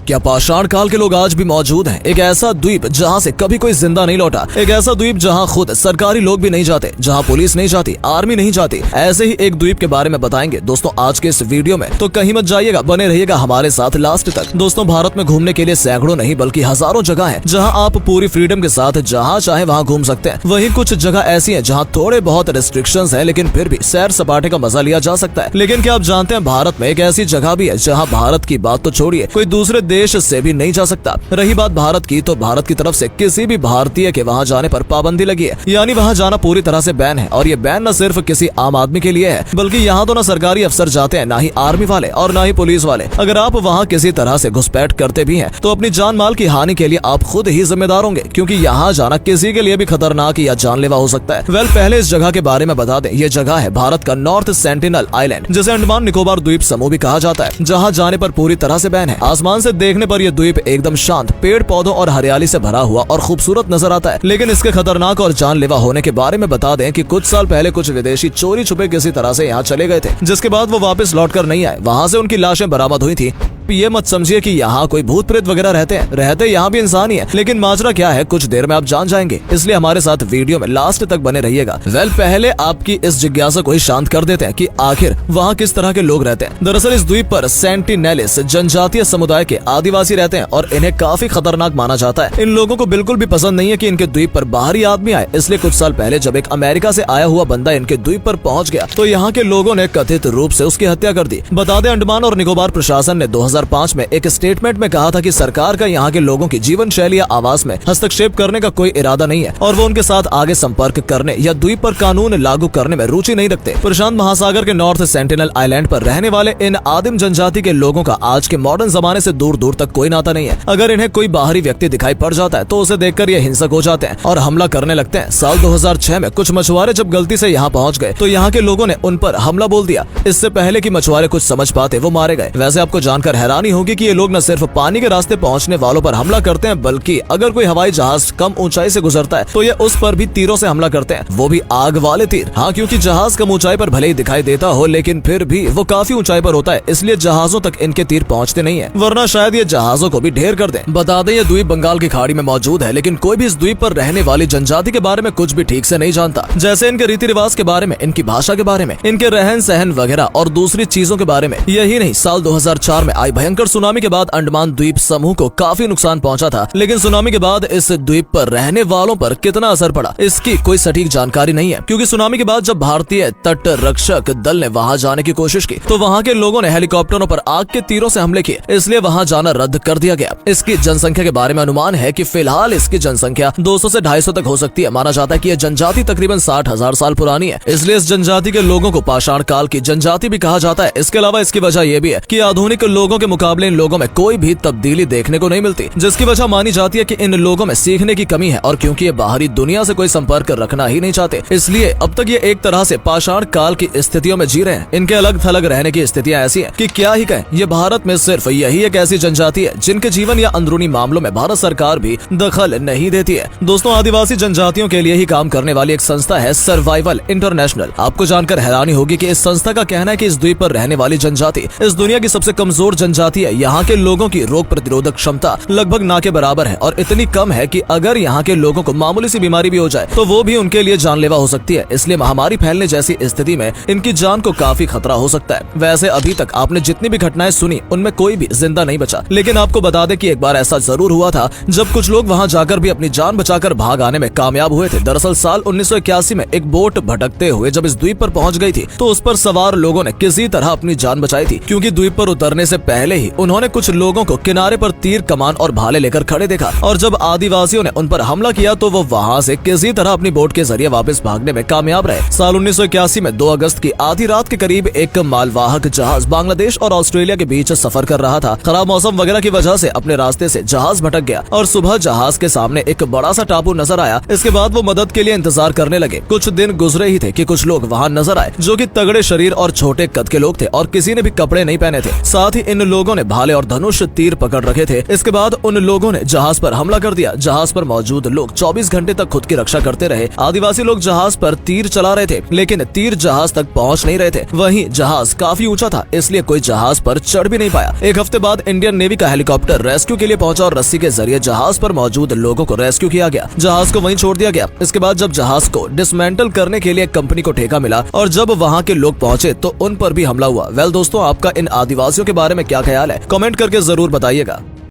क्या पाषाण काल के लोग आज भी मौजूद हैं? एक ऐसा द्वीप जहां से कभी कोई जिंदा नहीं लौटा, एक ऐसा द्वीप जहां खुद सरकारी लोग भी नहीं जाते, जहां पुलिस नहीं जाती, आर्मी नहीं जाती, ऐसे ही एक द्वीप के बारे में बताएंगे दोस्तों आज के इस वीडियो में। तो कहीं मत जाइएगा, बने रहिएगा हमारे साथ लास्ट तक। दोस्तों भारत में घूमने के लिए सैकड़ों नहीं बल्कि हजारों जगह है जहाँ आप पूरी फ्रीडम के साथ जहाँ चाहे वहाँ घूम सकते हैं। वहीं कुछ जगह ऐसी है जहाँ थोड़े बहुत रिस्ट्रिक्शंस है, लेकिन फिर भी सैर सपाटे का मजा लिया जा सकता है। लेकिन क्या आप जानते हैं भारत में एक ऐसी जगह भी है जहाँ भारत की बात तो छोड़िए, कोई दूसरे देश से भी नहीं जा सकता। रही बात भारत की, तो भारत की तरफ से किसी भी भारतीय के वहाँ जाने पर पाबंदी लगी है, यानी वहाँ जाना पूरी तरह से बैन है। और ये बैन न सिर्फ किसी आम आदमी के लिए है, बल्कि यहाँ तो न सरकारी अफसर जाते हैं, ना ही आर्मी वाले और ना ही पुलिस वाले। अगर आप वहाँ किसी तरह से घुसपैठ करते भी हैं, तो अपनी जान माल की हानि के लिए आप खुद ही जिम्मेदार होंगे, क्योंकि यहाँ जाना किसी के लिए भी खतरनाक या जानलेवा हो सकता है। पहले इस जगह के बारे में बता दें, ये जगह है भारत का नॉर्थ सेंटिनल आइलैंड, जिसे अंडमान निकोबार द्वीप समूह भी कहा जाता है, जहाँ जाने पर पूरी तरह से बैन है। आसमान से देखने पर यह द्वीप एकदम शांत, पेड़ पौधों और हरियाली से भरा हुआ और खूबसूरत नजर आता है। लेकिन इसके खतरनाक और जानलेवा होने के बारे में बता दें कि कुछ साल पहले कुछ विदेशी चोरी छुपे किसी तरह से यहाँ चले गए थे, जिसके बाद वो वापस लौट कर नहीं आए। वहाँ से उनकी लाशें बरामद हुई थी। ये मत समझिए कि यहाँ कोई भूत प्रेत वगैरह रहते यहाँ भी इंसान ही है, लेकिन माजरा क्या है कुछ देर में आप जान जाएंगे, इसलिए हमारे साथ वीडियो में लास्ट तक बने रहिएगा। पहले आपकी इस जिज्ञासा को ही शांत कर देते हैं कि आखिर वहाँ किस तरह के लोग रहते हैं। दरअसल इस द्वीप पर सेंटिनेलिस जनजातीय समुदाय के आदिवासी रहते हैं और इन्हें काफी खतरनाक माना जाता है। इन लोगों को बिल्कुल भी पसंद नहीं है कि इनके द्वीप पर बाहरी आदमी आए, इसलिए कुछ साल पहले जब एक अमेरिका से आया हुआ बंदा इनके द्वीप पर पहुंच गया, तो यहाँ के लोगों ने कथित रूप से उसकी हत्या कर दी। बता दें अंडमान और निकोबार प्रशासन ने 2005 में एक स्टेटमेंट में कहा था कि सरकार का यहाँ के लोगों की जीवन शैली या आवास में हस्तक्षेप करने का कोई इरादा नहीं है और वो उनके साथ आगे संपर्क करने या द्वीप पर कानून लागू करने में रुचि नहीं रखते। प्रशांत महासागर के नॉर्थ सेंटिनल आइलैंड पर रहने वाले इन आदिम जनजाति के लोगों का आज के मॉडर्न जमाने से दूर दूर तक कोई नाता नहीं है। अगर इन्हें कोई बाहरी व्यक्ति दिखाई पड़ जाता है तो उसे देखकर ये हिंसक हो जाते हैं और हमला करने लगते हैं। साल 2006 में कुछ मछुआरे जब गलती से यहाँ पहुँच गए तो यहाँ के लोगों ने उन पर हमला बोल दिया। इससे पहले कि मछुआरे कुछ समझ पाते वो मारे गए। वैसे आपको जानकर हैरानी होगी कि ये लोग न सिर्फ पानी के रास्ते पहुंचने वालों पर हमला करते हैं, बल्कि अगर कोई हवाई जहाज कम ऊंचाई से गुजरता है तो ये उस पर भी तीरों से हमला करते हैं, वो भी आग वाले तीर। हाँ, क्योंकि जहाज कम ऊंचाई पर भले ही दिखाई देता हो, लेकिन फिर भी वो काफी ऊंचाई पर होता है, इसलिए जहाजों तक इनके तीर पहुंचते नहीं है, वरना शायद ये जहाजों को भी ढेर कर दें। बता दें ये द्वीप बंगाल की खाड़ी में मौजूद है, लेकिन कोई भी इस द्वीप पर रहने वाली जनजाति के बारे में कुछ भी ठीक से नहीं जानता, जैसे इनके रीति रिवाज के बारे में, इनकी भाषा के बारे में, इनके रहन सहन वगैरह और दूसरी चीजों के बारे में। यही नहीं, साल 2004 में आई भयंकर सुनामी के बाद अंडमान द्वीप समूह को काफी नुकसान पहुंचा था, लेकिन सुनामी के बाद इस द्वीप पर रहने वालों पर कितना असर पड़ा इसकी कोई सटीक जानकारी नहीं है, क्योंकि सुनामी के बाद जब भारतीय तट रक्षक दल ने वहां जाने की कोशिश की तो वहां के लोगों ने हेलीकॉप्टरों पर आग के तीरों से हमले किए, इसलिए वहां जाना रद्द कर दिया गया। इसकी जनसंख्या के बारे में अनुमान है कि फिलहाल इसकी जनसंख्या 200 से 250 तक हो सकती है। माना जाता है कि यह जनजाति तकरीबन 60,000 साल पुरानी है, इसलिए इस जनजाति के लोगों को पाषाण काल की जनजाति भी कहा जाता है। इसके अलावा इसकी वजह यह भी है कि आधुनिक लोगों के मुकाबले इन लोगों में कोई भी तब्दीली देखने को नहीं मिलती, जिसकी वजह मानी जाती है कि इन लोगों में सीखने की कमी है और क्योंकि ये बाहरी दुनिया से कोई संपर्क रखना ही नहीं चाहते, इसलिए अब तक ये एक तरह से पाषाण काल की स्थितियों में जी रहे हैं। इनके अलग थलग रहने की स्थितियां ऐसी हैं कि क्या ही कहें। ये भारत में सिर्फ यही एक ऐसी जनजाति है जिनके जीवन या अंदरूनी मामलों में भारत सरकार भी दखल नहीं देती है। दोस्तों आदिवासी जनजातियों के लिए ही काम करने वाली एक संस्था है सर्वाइवल इंटरनेशनल। आपको जानकर हैरानी होगी कि इस संस्था का कहना है कि इस द्वीप पर रहने वाली जनजाति इस दुनिया की सबसे कमजोर जनजाति है। यहाँ के लोगों की रोग प्रतिरोधक क्षमता लगभग ना के बराबर है और इतनी कम है कि अगर यहाँ के लोगों को मामूली सी बीमारी भी हो जाए तो वो भी उनके लिए जानलेवा हो सकती है। इसलिए महामारी फैलने जैसी स्थिति में इनकी जान को काफी खतरा हो सकता है। वैसे अभी तक आपने जितनी भी घटनाएं सुनी उनमें कोई भी जिंदा नहीं बचा, लेकिन आपको बता दें कि एक बार ऐसा जरूर हुआ था जब कुछ लोग वहाँ जाकर भी अपनी जान बचाकर भाग आने में कामयाब हुए थे। दरअसल साल 1981 में एक बोट भटकते हुए जब इस द्वीप पर पहुंच गई थी तो उस पर सवार लोगों ने किसी तरह अपनी जान बचाई थी, क्योंकि द्वीप पर उतरने से पहले ही उन्होंने कुछ लोगों को किनारे पर तीर कमान और भाले लेकर खड़े देखा और जब आदिवासियों ने उन पर हमला किया तो वो वहाँ से किसी तरह अपनी बोट के जरिए वापस भागने में कामयाब रहे। साल 1981 में 2 अगस्त की आधी रात के करीब एक मालवाहक जहाज बांग्लादेश और ऑस्ट्रेलिया के बीच सफर कर रहा था। खराब मौसम वगैरह की वजह से अपने रास्ते से जहाज भटक गया और सुबह जहाज के सामने एक बड़ा सा टापू नजर आया। इसके बाद वो मदद के लिए इंतजार करने लगे। कुछ दिन गुजरे ही थे कि कुछ लोग वहाँ नजर आए जो कि तगड़े शरीर और छोटे कद के लोग थे और किसी ने भी कपड़े नहीं पहने थे। साथ ही इन लोगों ने भाले और धनुष तीर पकड़ रखे थे। इसके बाद उन लोगों ने जहाज पर हमला कर दिया। जहाज पर मौजूद लोग 24 घंटे तक खुद की रक्षा करते रहे। आदिवासी लोग जहाज पर तीर चला रहे थे, लेकिन तीर जहाज तक पहुंच नहीं रहे थे। वहीं जहाज काफी ऊंचा था, इसलिए कोई जहाज पर चढ़ भी नहीं पाया। एक हफ्ते बाद इंडियन नेवी का हेलीकॉप्टर रेस्क्यू के लिए पहुंचा और रस्सी के जरिए जहाज पर मौजूद लोगों को रेस्क्यू किया गया। जहाज को वहीं छोड़ दिया गया। इसके बाद जब जहाज को डिसमेंटल करने के लिए कंपनी को ठेका मिला और जब वहां के लोग पहुंचे तो उन पर भी हमला हुआ। वेल दोस्तों, आपका इन आदिवासियों के बारे में क्या ख्याल है? कमेंट करके जरूर बताइएगा।